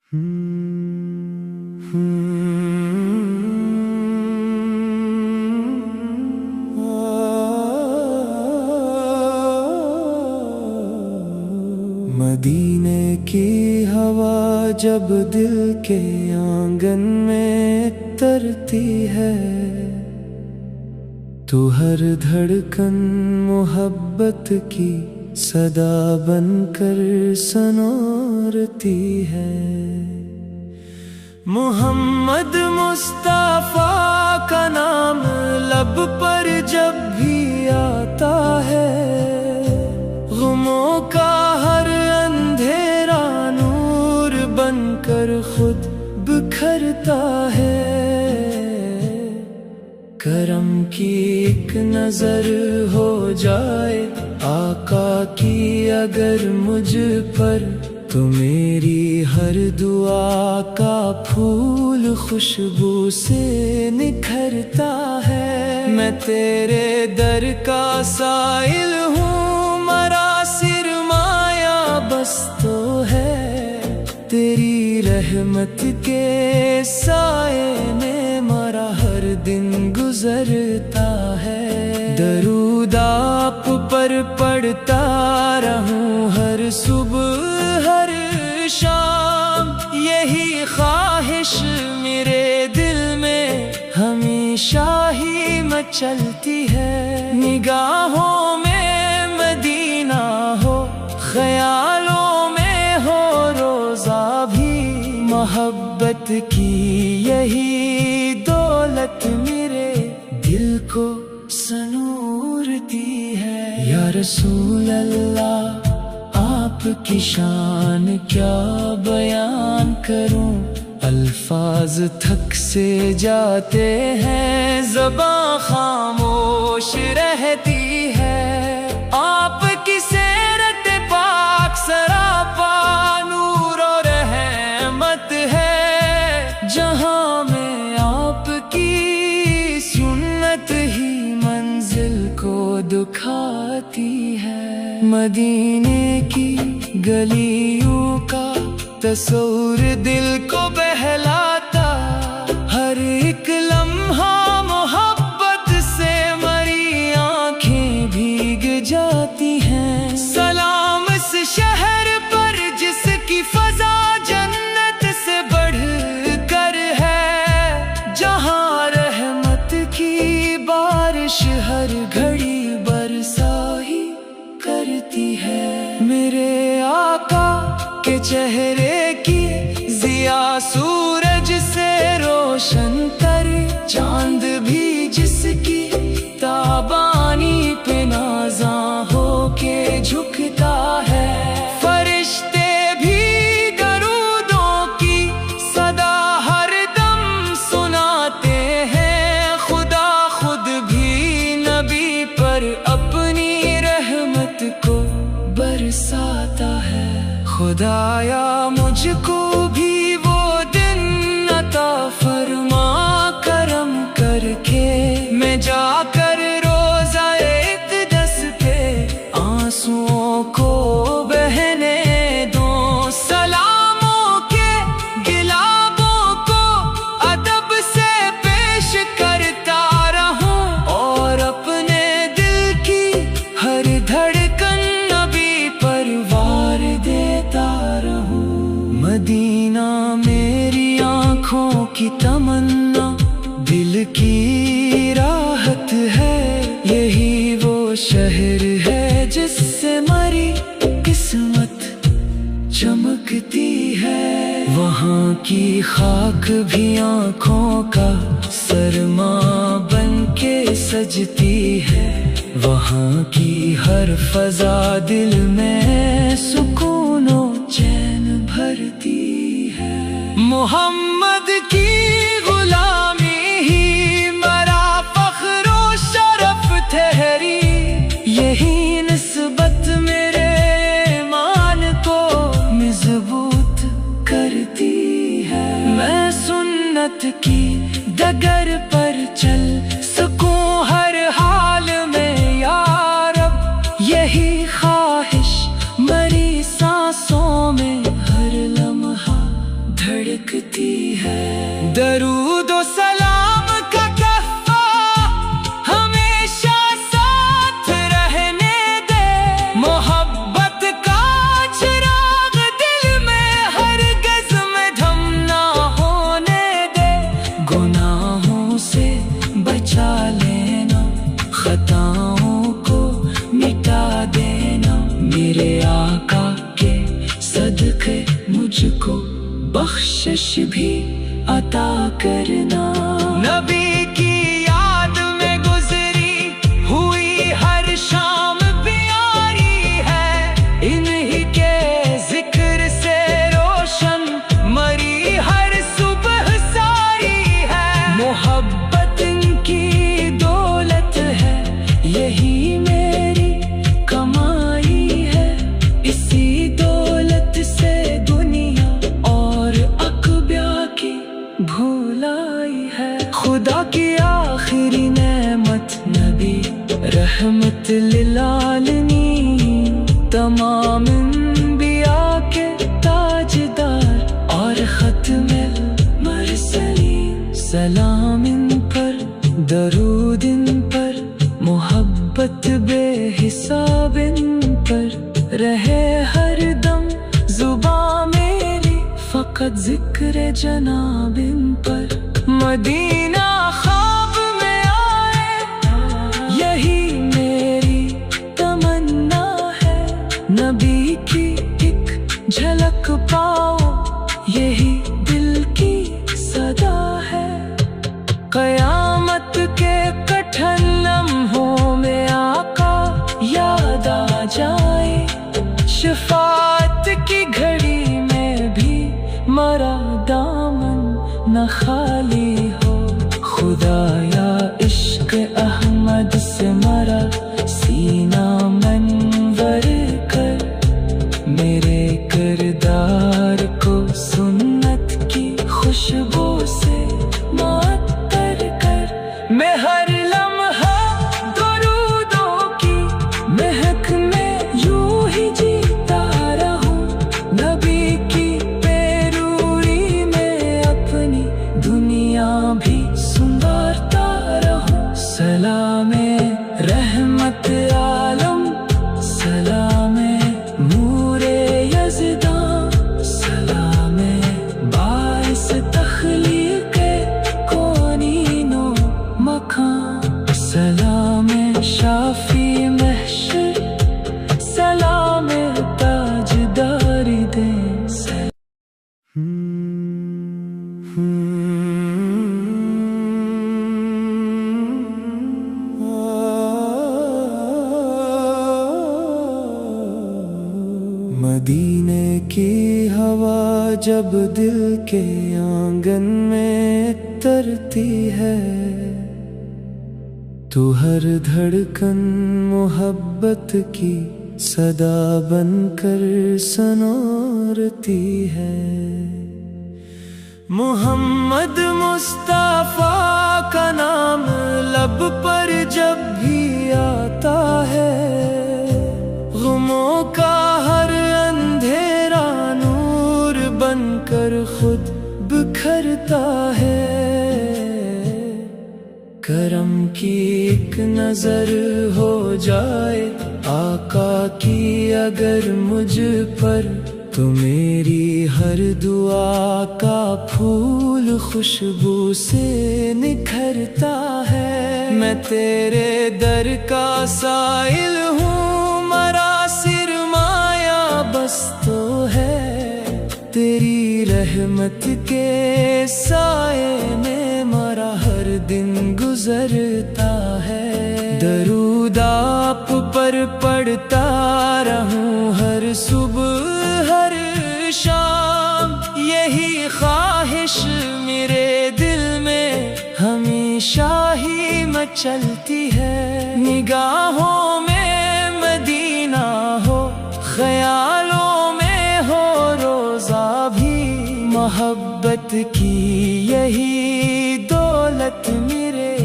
مدینے کی ہوا جب دل کے آنگن میں ترتی ہے تو ہر دھڑکن محبت کی صدا بن کر سنورتی ہے۔ محمد مصطفیٰ کا نام لب پر جب بھی آتا ہے، غموں کا ہر اندھیرا نور بن کر خود بکھرتا ہے۔ کرم کی ایک نظر ہو جائے آقا کی اگر مجھ پر، تو میری ہر دعا کا پھول خوشبو سے نکھرتا ہے۔ میں تیرے در کا سائل ہوں، مرا سرمایہ بس تو ہے، تیری رحمت کے سائے میں مرا ہر دن گزرتا ہے۔ درود آپ پر پڑھتا رہوں ہر صبح ہر شام، یہی خواہش میرے دل میں ہمیشہ ہی مچلتی ہے۔ نگاہوں میں مدینہ ہو، خیالوں میں ہو روزہ بھی، محبت کی یہی دولت میرے دل کو سنورتی ہے۔ یا رسول اللہ آپ کی شان کیا بیان کروں، الفاظ تھک سے جاتے ہیں، زباں خاموش رہتی ہے۔ آپ کی سیرت پاک سراپا نور و رحمت ہے، جہاں میں آپ کی سنت ہی منزل کو دکھاتی ہے۔ مدینے کی گلیوں کا تصور دل کو بہلاتا، ہر ایک لمحہ محبت سے مری آنکھیں بھیگ جاتی ہیں۔ سلام اس شہر پر جس کی فضا جنت سے بڑھ کر ہے، جہاں رحمت کی بارش ہر گھڑی برسا ہی کرتی ہے۔ میرے آقا کے چہرے کی ضیا سورج سے روشن تر، چاند بھی جس کی تابانی پہ نازاں ہو کے جھکتا ہے۔ فرشتے بھی درودوں کی صدا ہر دم سناتے ہیں، خدا خود بھی نبی پر اپنی رحمت کو برساتا ہے۔ خدایا مجھ کو بھی وہ دن عطا فرما کرم کر کے، میں جا کر روزہ اقدس پہ آنسوؤں کو بہنے دوں، سلاموں کے گلابوں کو ادب سے پیش کرتا رہوں، اور اپنے دل کی ہر دھڑکن نبی پر وار دیتا رہوں۔ مدینہ میری آنکھوں کی تمنا، دل کی راحت ہے، یہی وہ شہر ہے جس سے مری قسمت چمکتی ہے۔ وہاں کی خاک بھی آنکھوں کا سرما بن کے سجتی ہے، وہاں کی ہر فضا دل میں سکون و چین بھرتی ہے۔ محمد کی غلامی ہی مرا فخر و شرف ٹھہری، یہی نسبت میرے ایمان کو مضبوط کرتی ہے۔ میں سنت کی ڈگر پر چل سکوں ہر حال میں یا رب، یہی خواہش مری سانسوں میں ہر لمحہ مجھ کو بخشش بھی عطا کرنا۔ نبی کی یاد میں گزری ہوئی ہر شام پیاری ہے، انہی کے ذکر سے روشن مری ہر صبح ساری ہے۔ محبت ان کی دولت ہے، یہی میری کمائی ہے، اسی دولت سے دنیا اور عقبہ کی بھولائی ہے۔ خدا کی آخری نعمت نبی رحمت للعالمین، تمام انبیاء کے تاجدار اور ختم المرسلین۔ سلام ان پر، درود ان پر، محبت بے حساب ان پر، رہے ہر دم زباں میری فقط ذکر جناب ان پر۔ مدینہ خواب میں آئے یہی میری تمنا ہے، نبی کی ایک جھلک پاؤ یہی دل کی صدا ہے۔ قیامت کے کٹھن لمحوں میں آقا یاد آ جائے، شفاعت کی گھڑی میں بھی مرا دامن نہ خالی ہو۔ خدایا عشق احمد سے مرا سینہ منور کر، میرے کردار کو سنت کی خوشبو سے معطر کر۔ میں ہر لمحہ درودوں کی مہک میں یوں ہی جیتا رہوں، نبی کی پیروی میں اپنی دنیا بھی سنوارتا رہوں۔ سلام رحمت عالم، سلام نور یزداں، سلام باعث تخلیق کونین و مکان، سلام شافی محشر، سلام تاجدار دے۔ مدینے کی ہوا جب دل کے آنگن میں ترتی ہے، تو ہر دھڑکن محبت کی صدا بن کر سنورتی ہے۔ محمد مصطفیٰ کا نام لب پر جب بھی آتا ہے، غموں کا ہر اندھیرا نور بن کر خود بکھرتا ہے۔ کرم کی ایک نظر ہو جائے آقا کی اگر مجھ پر، تو میری ہر دعا کا پھول خوشبو سے نکھرتا ہے۔ میں تیرے در کا سائل ہوں، مرا سرمایہ بس تو ہے، تیری رحمت کے سائے میں مرا ہر دن گزرتا ہے۔ درود آپ پر پڑھتا رہوں ہر صبح ہر شام، یہی خواہش میرے دل میں ہمیشہ ہی مچلتی ہے۔ نگاہوں میں مدینہ ہو، خیالوں میں ہو روزہ بھی، محبت کی یہی دولت میرے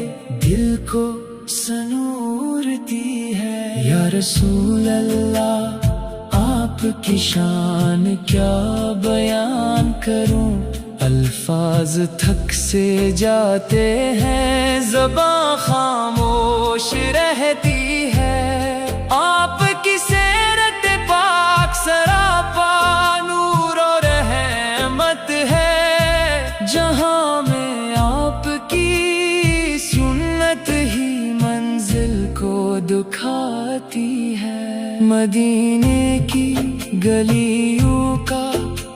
دل کو سنورتی ہے۔ یا رسول اللہ آپ کی شان کیا بیان کروں، الفاظ تھک سے جاتے ہیں، زباں خاموش رہتی ہے۔ آپ کی سیرت پاک سراپا نور و رحمت ہے، جہاں میں آپ کی سنت ہی منزل کو دکھاتی ہے۔ مدینے کی گلیوں کا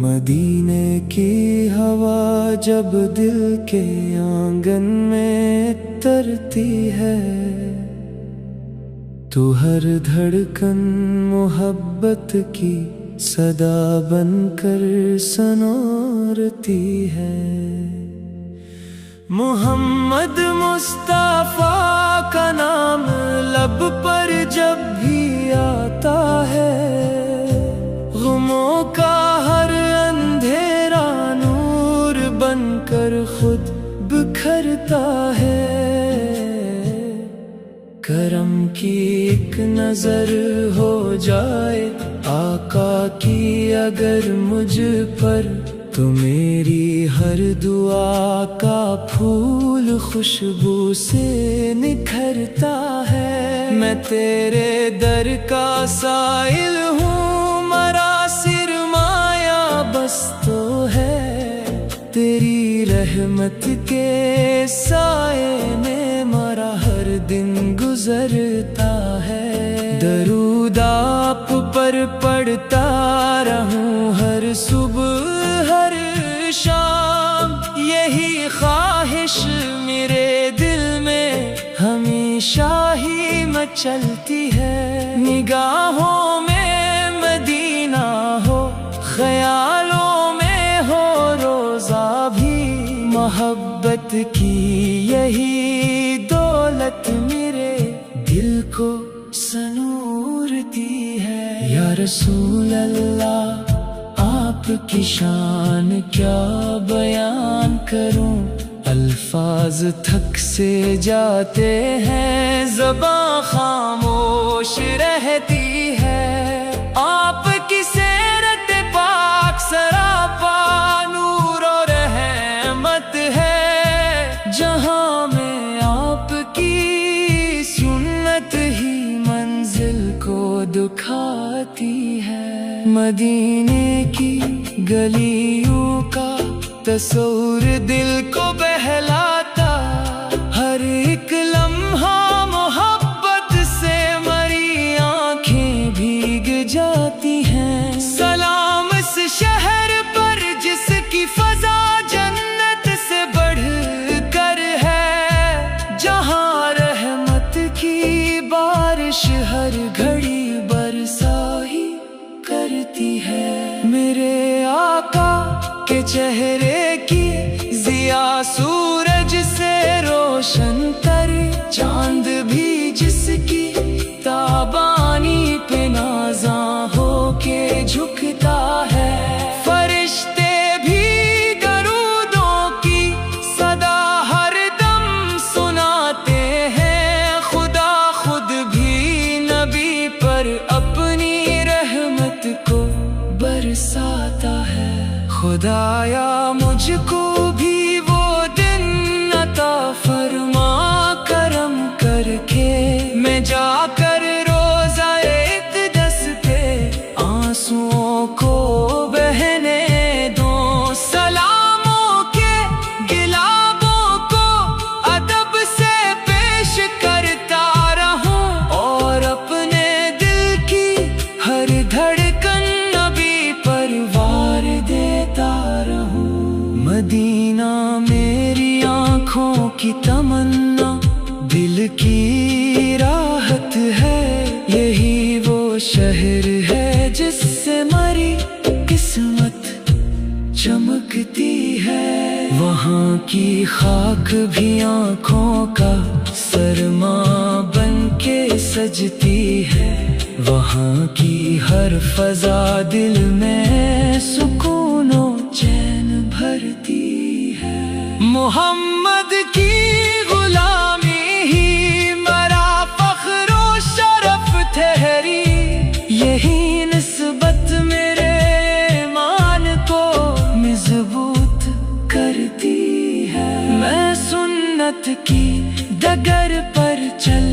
مدینے کی ہوا جب دل کے آنگن میں ترتی ہے تو ہر دھڑکن محبت کی صدا بن کر سنورتی ہے۔ محمد مصطفیٰ کا نام لب پر جب بھی آتا ہے، غموں کا ہر اندھیرا نور بن کر خود بکھرتا ہے۔ کرم کی ایک نظر ہو جائے آقا کی اگر مجھ پر، تو میری ہر دعا کا پھول خوشبو سے نکھرتا ہے۔ میں تیرے در کا سائل ہوں، مرا سرمایہ بس تو ہے، تیری رحمت کے سائے میں مرا ہر دن گزرتا ہے۔ درود آپ پر پڑھتا رہوں ہر صبح ہر شام، یہی خواہش میرے دل میں ہمیشہ ہی مچلتی ہے۔ نگاہوں میں مدینہ ہو، خیالوں میں ہو روزہ بھی، محبت کی یہی دولت میرے دل کو سنورتی ہے۔ یا رسول اللہ آپ کی شان کیا بیان کروں، الفاظ تھک سے جاتے ہیں، زباں خاموش رہتی ہے۔ آپ کی سیرت پاک سراپا نور و رحمت ہے، جہاں میں آپ کی سنت ہی منزل کو دکھاتی ہے۔ مدینے کی گلیوں کا تصور دل کو بہلاتا، ہر ایک لمحہ محبت سے مری آنکھیں بھیگ جاتی ہیں۔ سلام اس شہر پر جس کی فضا جنت سے بڑھ کر ہے، جہاں رحمت کی بارش ہر گھڑی برسا ہی کرتی ہے۔ میرے آقا کے چہرے کی ضیا سورج سے روشن تر، چاند بھی جس کی تابانی پہ نازاں ہو کے جھکتا ہے۔ فرشتے بھی درودوں کی صدا ہر دم سناتے ہیں، خدا خود بھی نبی پر اپنی رحمت کو برساتا ہے۔ خدایا مجھ کو بھی وہ دن عطا فرما کرم کر کے، میں جا کر روزہ اقدس پہ آنسوؤں کو بہنے دوں، سلاموں کے گلابوں کو ادب سے پیش کرتا رہوں، اور اپنے دل کی ہر دھڑکن نبی پر وار دیتا رہوں۔ مدینہ میری آنکھوں کی تمنا، دل کی راحت ہے، یہی وہ شہر ہے جس سے مری قسمت چمکتی ہے۔ وہاں کی خاک بھی آنکھوں کا سرماں بن کے سجتی ہے، وہاں کی ہر فضا دل میں سکون و چین بھرتی ہے۔ محمد کی غلامی ہی مرا فخر و شرف ٹھہری، یہی نسبت میرے ایمان کو مضبوط کرتی ہے۔ میں سنت کی ڈگر پر چل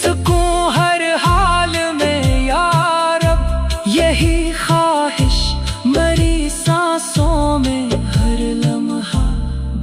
سکوں ہر حال میں یا رب، یہی خواہش مری سانسوں میں ہر لمحہ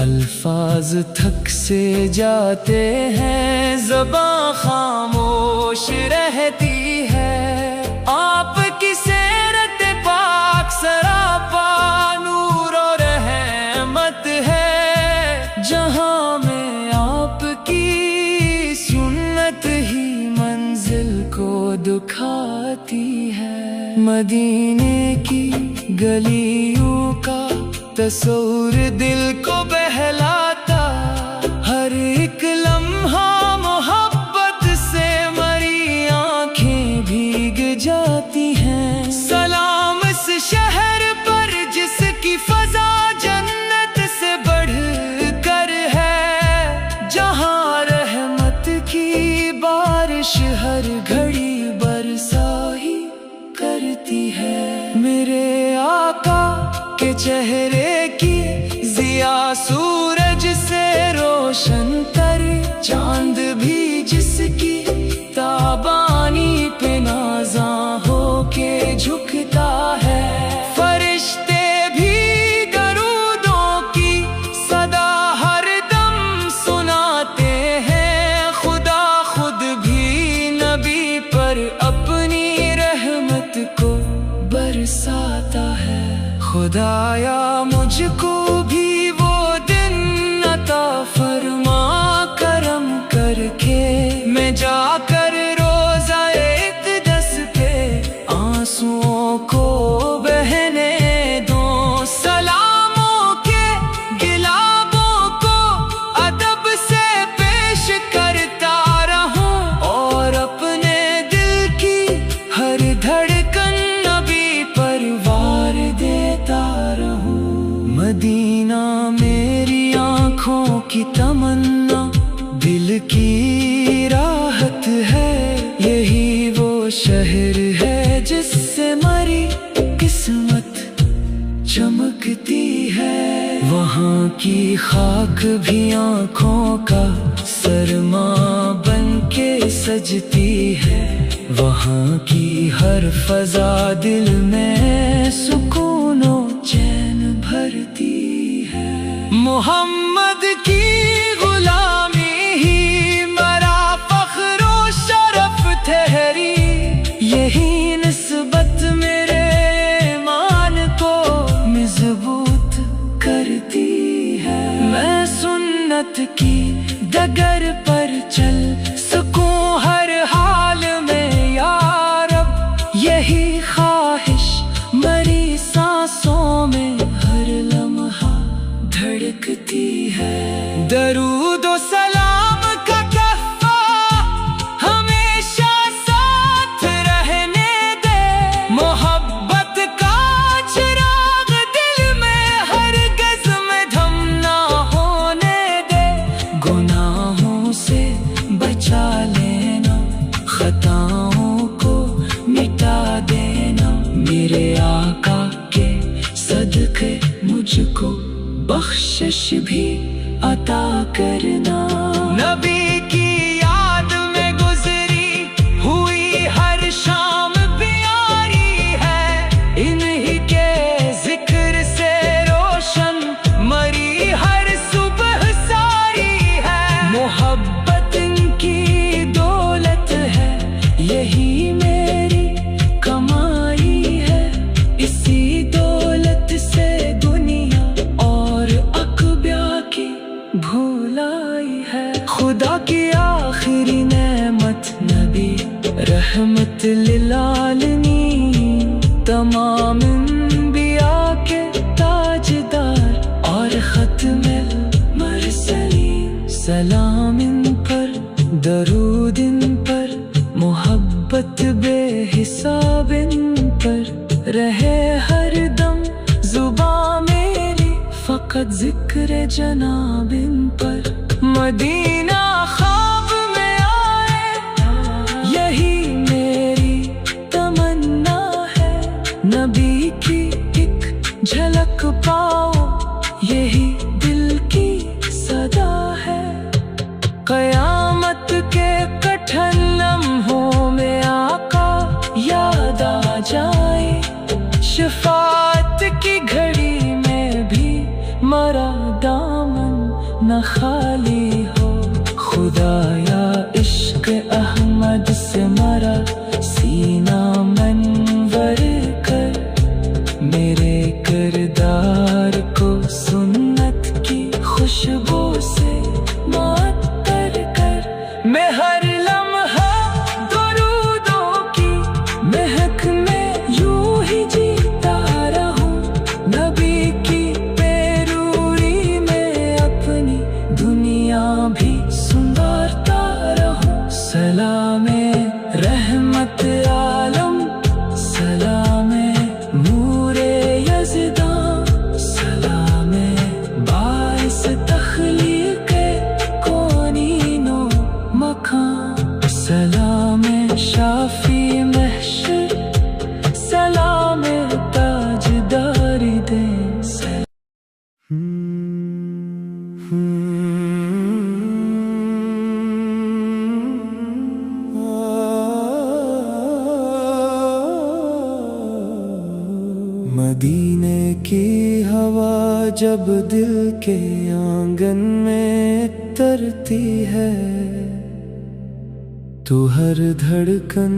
الفاظ تھک سے جاتے ہیں، زباں خاموش رہتی ہے، آپ کی سیرت پاک سراپا نور و رحمت ہے، جہاں میں آپ کی سنت ہی منزل کو دکھاتی ہے۔ مدینے کی گلیوں کا تصور دل کو بہلاتا، ہر ایک لمحہ محبت سے مری آنکھیں بھیگ جاتی ہیں۔ سلام اس شہر پر جس کی فضا جنت سے بڑھ کر ہے، جہاں رحمت کی بارش ہر گھڑی برسا ہی کرتی ہے۔ میرے آقا کے چہرے کی ضیا سورج سے روشن تر، چاند بھی جس کی تابانی پہ نازاں ہو کے جھکتا ہے، فرشتے بھی درودوں کی صدا ہر دم سناتے ہیں، خدا خود بھی نبی پر اپنی رحمت کو برساتا ہے۔ خدایا مجھ کو بھی وہ دن عطا فرما کرم کر کے، میں جا کر روزہ اقدس پہ آنسوؤں کو بہنے دوں، سلاموں کے گلابوں کو ادب سے پیش کرتا رہوں، اور اپنے دل کی ہر دھڑکن نبی پر وار دیتا رہوں۔ مدینہ میری آنکھوں کی تمنا، دل کی راحت ہے، یہی وہ شہر ہے جس سے مری قسمت چمکتی ہے، وہاں کی خاک بھی آنکھوں کا سرما بن کے سجتی ہے، وہاں کی ہر فضا دل میں سکون و چین بھرتی ہے۔ محمد کی غلامی ہی مرا فخر و شرف ٹھہری، یہی نسبت میرے ایمان کو مضبوط کرتی ہے، میں سنت کی ڈگر پر چل سکوں ہر حال میں یا رب، یہی خواہش مری سانسوں میں ہر لمحہ دھڑکتی ہے۔ درود و سلام کا تحفہ ہمیشہ ساتھ رہنے دے، محبت کا چراغ دل میں ہرگز میں دھم نہ ہونے دے، گناہوں سے بچا لینا، خطاؤں کو مٹا دینا، میرے آقا کے صدقے مجھ کو بخشش بھی عطا کرنا۔ نبی کی یاد میں گزری ہوئی ہر شام پیاری ہے، انہی کے ذکر سے روشن مری ہر صبح ساری ہے، محبت ان کی دولت ہے، یہی میری کمائی ہے، اسی دولت سے دنیا اور عقبہ کی بھولائی ہے۔ خدا کی آخری نعمت نبی رحمت للعالمین، تمام انبیاء کے تاجدار اور ختم المرسلین، سلام ان پر، درود ان پر، محبت بے حساب ان پر رہے ہر دم، زباں میری فقط ذکر جناب ان پر۔ مدینہ خواب میں آئے یہی میری تمنا ہے، نبی کی ایک جھلک پاؤ یہی دل کی صدا ہے، قیامت کے کٹھن لمحوں میں آقا یاد آ جائے، شفاعت کی گھڑی میں بھی مرا دامن نہ خالی ہو، خدایا عشق احمد سے مرا سینہ منور کر، میرے کردار کو سنت کی خوشبو سے معطر کر، میں ہر لمحہ درودوں کی مہک میں یوں ہی جیتا رہوں، نبی کی پیروی میں اپنی دنیا بھی سنوارتا رہوں، سلام رحمت عالم، سلام نور یزداں، سلام باعث تخلیق کونین و مکان، سلام شافی محشر، سلام تاجدار دین، مدینے کی ہوا جب دل کے آنگن میں ترتی ہے، تو ہر دھڑکن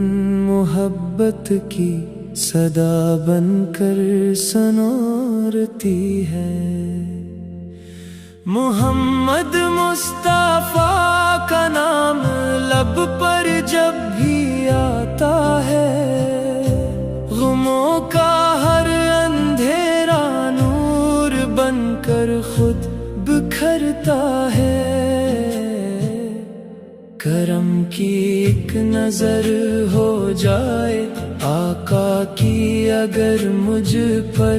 محبت کی صدا بن کر سنورتی ہے، محمد مصطفیٰ کا نام لب پر جب بھی آتا ہے، غموں کا ہر اندھیرا نور بن کر خود بکھرتا ہے، کرم کی ایک نظر ہو جائے آقا کی اگر مجھ پر،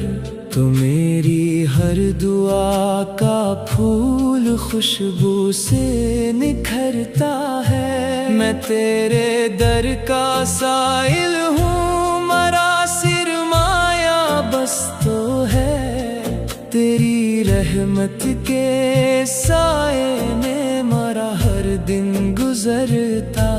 تو میری ہر دعا کا پھول خوشبو سے نکھرتا ہے، میں تیرے در کا سائل ہوں، مرا سرمایہ بس تو ہے، تیری رحمت کے سائے میں مرا ہر دن گزرتا